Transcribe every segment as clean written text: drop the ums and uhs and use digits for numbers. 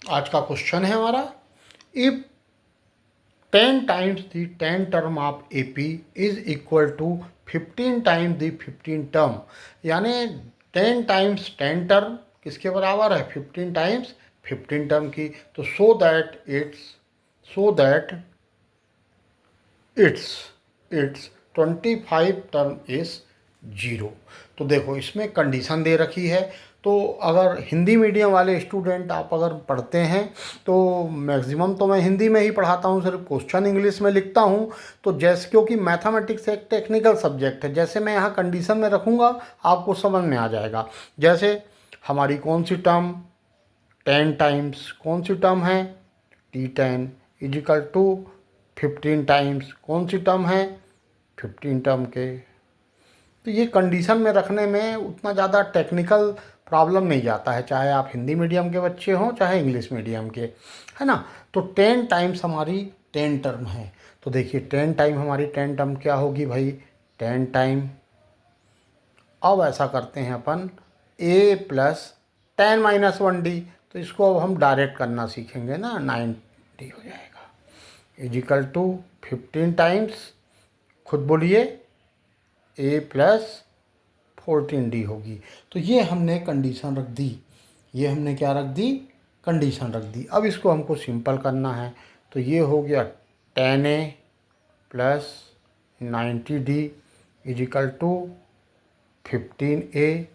आज का क्वेश्चन है हमारा, if 10 times the 10 term of AP is equal to 15 times the 15 term, यानी 10 टाइम्स 10 टर्म किसके बराबर है, 15 टाइम्स 15 टर्म की। तो so that it's it's 25 term is zero. तो देखो इसमें कंडीशन दे रखी है। तो अगर हिंदी मीडियम वाले स्टूडेंट आप अगर पढ़ते हैं तो मैक्सिमम तो मैं हिंदी में ही पढ़ाता हूँ, सिर्फ क्वेश्चन इंग्लिश में लिखता हूँ। तो जैसे क्योंकि मैथमेटिक्स एक टेक्निकल सब्जेक्ट है, जैसे मैं यहाँ कंडीशन में रखूँगा आपको समझ में आ जाएगा। जैसे हमारी कौन सी टर्म 10 टाइम्स कौन सी टर्म है, T10 इजिकल टू 15 टाइम्स कौन सी टर्म है, 15 टर्म के। तो ये कंडीशन में रखने में उतना ज़्यादा टेक्निकल प्रॉब्लम नहीं जाता है, चाहे आप हिंदी मीडियम के बच्चे हों चाहे इंग्लिश मीडियम के, है ना। तो 10 टाइम्स हमारी 10 टर्म है। तो देखिए 10 टाइम हमारी 10 टर्म क्या होगी भाई, 10 टाइम। अब ऐसा करते हैं अपन a प्लस 10 माइनस 1d, तो इसको अब हम डायरेक्ट करना सीखेंगे ना, 9d हो जाएगा इजिकल टू 15 टाइम्स, खुद बोलिए a प्लस 14d होगी। तो ये हमने कंडीशन रख दी, ये हमने क्या रख दी, कंडीशन रख दी। अब इसको हमको सिंपल करना है। तो ये हो गया 10a plus 90d is equal to 15a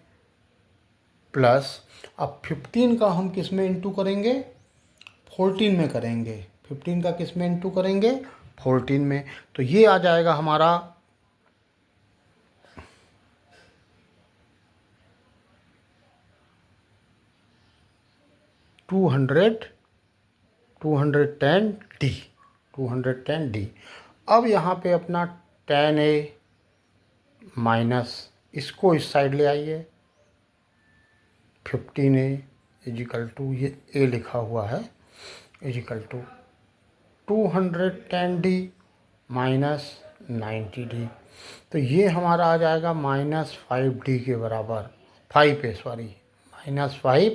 plus, अब 15 का हम किस में इंटू करेंगे, 14 में करेंगे। 15 का किस में इंटू करेंगे, 14 में। तो ये आ जाएगा हमारा 210d 210d। अब यहाँ पे अपना 10a माइनस, इसको इस साइड ले आइए, 15a इजिकल टू, ये a लिखा हुआ है, is equal to 210d minus 90d। तो ये हमारा आ जाएगा -5d के बराबर, 5a सॉरी, -5a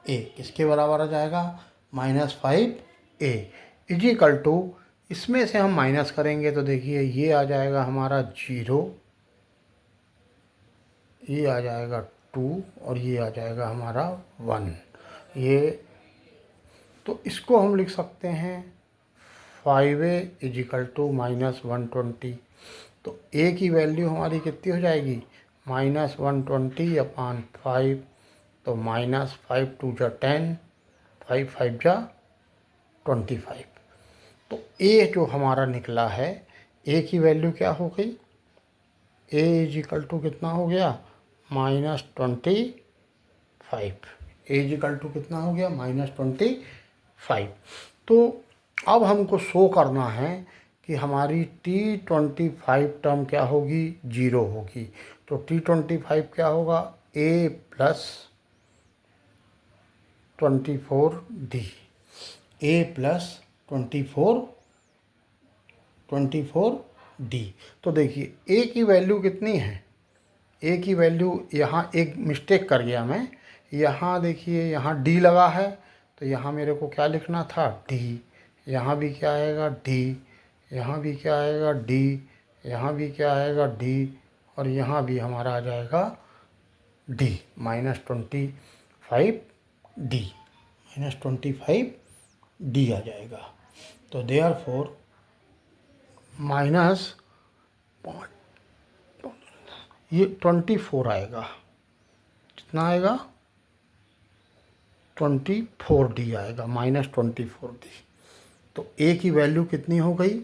किसके बराबर आ जाएगा, -5a इजिकल टू, इसमें से हम माइनस करेंगे तो देखिए ये आ जाएगा हमारा 0, ये आ जाएगा 2 और ये आ जाएगा हमारा 1। ये तो इसको हम लिख सकते हैं 5a इजिकल टू -120। तो a की वैल्यू हमारी कितनी हो जाएगी, -120 अपॉन 5। तो -5 2 जा 10, 5 5 जा 25। तो a जो हमारा निकला है, a की वैल्यू क्या हो गई, a इजिकल टू कितना हो गया, -25। a इजिकल टू कितना हो गया, -25। तो अब हमको शो करना है कि हमारी T25 टर्म क्या होगी, 0 होगी। तो T25 क्या होगा, a plus 24d, a plus 24d। तो देखिए a की वैल्यू कितनी है, a की वैल्यू, यहाँ एक मिस्टेक कर गया मैं, यहाँ देखिए यहाँ d लगा है, तो यहाँ मेरे को क्या लिखना था, d। यहाँ भी क्या आएगा, d, यहाँ भी क्या आएगा, d, यहाँ भी क्या आएगा, d, और यहाँ भी हमारा आ जाएगा d, -25d, -25d आ जाएगा। तो देयरफॉर माइनस, ये 24 आएगा, कितना आएगा, 24d आएगा, -24d। तो a की वैल्यू कितनी हो गई,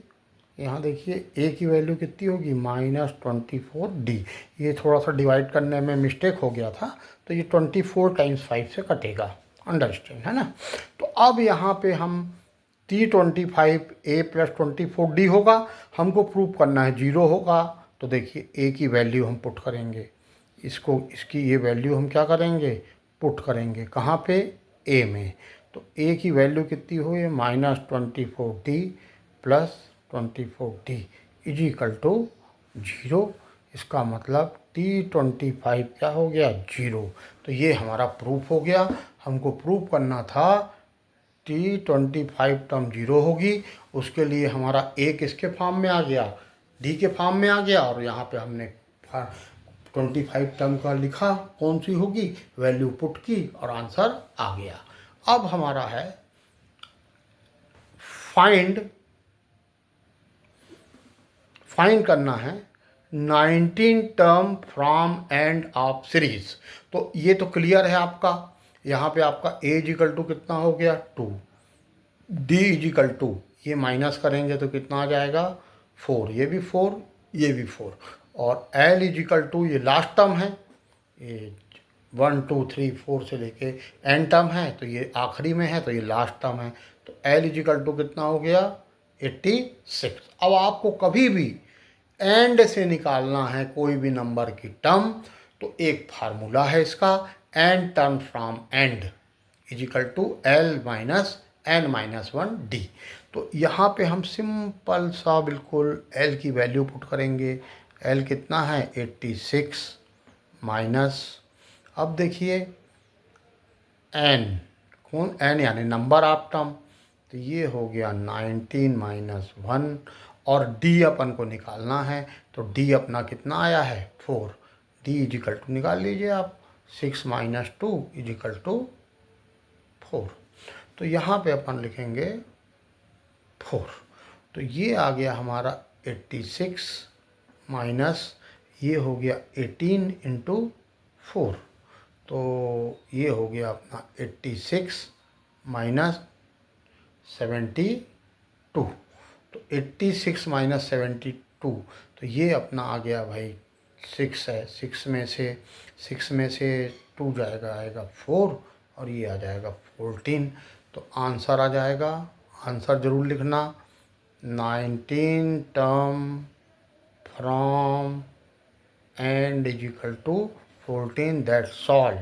यहाँ देखिए a की वैल्यू कितनी होगी, -24d। ये थोड़ा सा डिवाइड करने में मिस्टेक हो गया था, तो ये 24 टाइम्स 5 से कटेगा, अंडरस्टैंड है ना। तो अब यहाँ पे हम T25 a प्लस 24d होगा, हमको प्रूव करना है 0 होगा। तो देखिए a की वैल्यू हम पुट करेंगे, इसको, इसकी ये वैल्यू हम क्या करेंगे, पुट करेंगे कहाँ पे, a में। तो a की वैल्यू कितनी हुई, -24d plus 24d is equal to 0। इसका मतलब T25 क्या हो गया, 0। तो ये हमारा प्रूफ हो गया। हमको प्रूफ करना था 25 टर्म 0 होगी। उसके लिए हमारा a किसके फॉर्म में आ गया, d के फॉर्म में आ गया, और यहाँ पे हमने 25 टर्म का लिखा, कौन सी होगी, वैल्यू पुट की और आंसर आ गया। अब हमारा है फाइंड करना है 19 term from end of series. तो ये तो क्लियर है आपका, यहाँ पे आपका a इजिकल टू कितना हो गया 2, d इजिकल टू ये माइनस करेंगे तो कितना आ जाएगा 4, ये भी 4, ये भी 4, और l इजिकल टू ये लास्ट टर्म है, ये 1 2 3 4 से लेके n टर्म है, तो ये आखिरी में है, तो ये लास्ट टर्म है, तो l इजिकल टू कितना हो गया 86। अब आपको कभी भी एंड से निकालना है कोई भी नंबर की टर्म, तो एक फार्मूला है इसका, n term from end equal to l minus n minus 1d। तो यहाँ पे हम सिंपल सा बिल्कुल l की वैल्यू पुट करेंगे, l कितना है 86 माइनस, अब देखिए n, कौन n यानी नंबर ऑफ टर्म, तो ये हो गया 19 माइनस 1, और d अपन को निकालना है, तो d अपना कितना आया है 4, d इजिकल टू निकाल लीजिए आप, 6 माइनस 2 इजिकल टू 4। तो यहाँ पे अपन लिखेंगे 4, तो ये आ गया हमारा 86 माइनस ये हो गया 18 इंटू 4, तो ये हो गया अपना 86 माइनस 72, तो 86 माइनस 72, तो ये अपना आ गया भाई 6 है, 6 में से 2 जाएगा, आएगा 4, और ये आ जाएगा 14, तो आंसर आ जाएगा, आंसर ज़रूर लिखना 19 term from end equal to 14, that's all.